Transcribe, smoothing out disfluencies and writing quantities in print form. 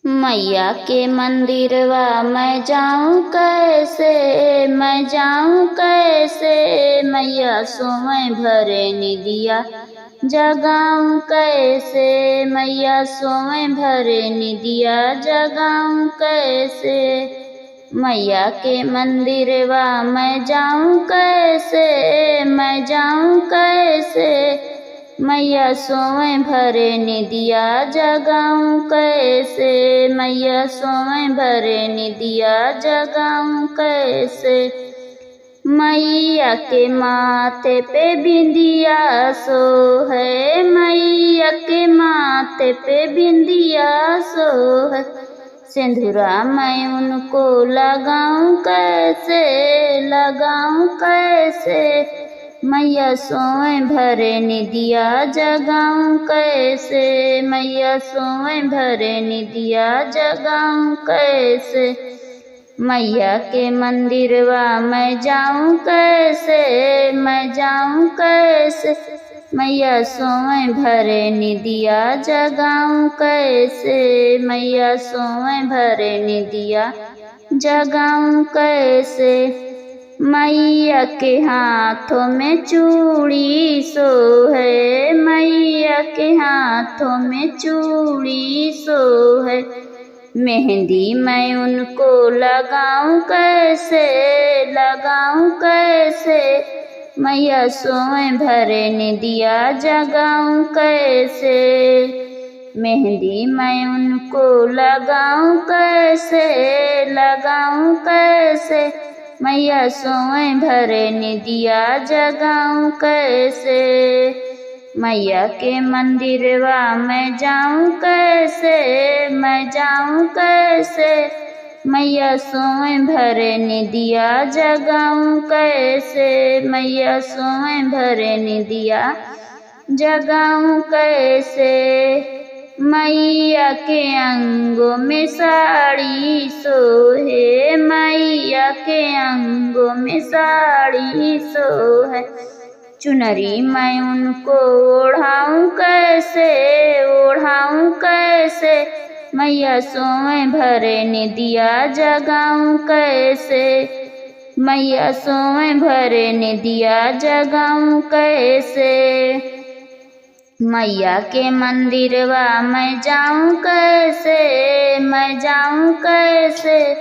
मैया के मंदिरवा मैं जाऊं कैसे, मैं जाऊं कैसे। मैया सोए भरे निदिया जगाऊं कैसे। मैया सोए भरे निदिया जगाऊं कैसे। मैया के मंदिरवा मैं जाऊं कैसे, मैं जाऊं कैसे। मैया सोए भरे निदिया जगाऊं कैसे। मैया सोए भरे निदिया जगाऊं कैसे। मैया के माथे पे बिंदिया सो है, मैया के माथे पे बिंदिया सो है। सिंदूरा मैं उनको लगाऊं कैसे, लगाऊं कैसे। मैया सोए भरे निदिया जगाऊं कैसे। मैया सोए भरे निदिया जगाऊं कैसे। मैया के मंदिरवा मैं जाऊं कैसे, मैं जाऊं कैसे। मैया सोए भरे निदिया जगाऊं कैसे। मैया सोए भरे निदिया जगाऊं कैसे। मैया के हाथों में चूड़ी सो है, मैया के हाथों में चूड़ी सो है। मेहंदी मैं उनको लगाऊं कैसे, लगाऊं कैसे। मैया सोए भरे निदिया जगाऊं कैसे। मेहंदी मैं उनको लगाऊं कैसे, लगाऊं कैसे। मैया सोए भरे निदिया जगाऊं कैसे। मैया के मंदिरवा मैं जाऊं कैसे, मैं जाऊं कैसे। मैया सोए भरे निदिया जगाऊं कैसे। मैया सोए भरे निदिया जगाऊं कैसे। मैया के अंगों में साड़ी सोहे, मैया के अंगों में साड़ी सोहे। चुनरी मैं उनको ओढ़ाऊं कैसे, ओढ़ाऊं कैसे। मैया सोए भरे निदिया जगाऊं कैसे। मैया सोए भरे निदिया जगाऊं कैसे। मैया के मंदिरवा मैं जाऊं कैसे, मैं जाऊं कैसे।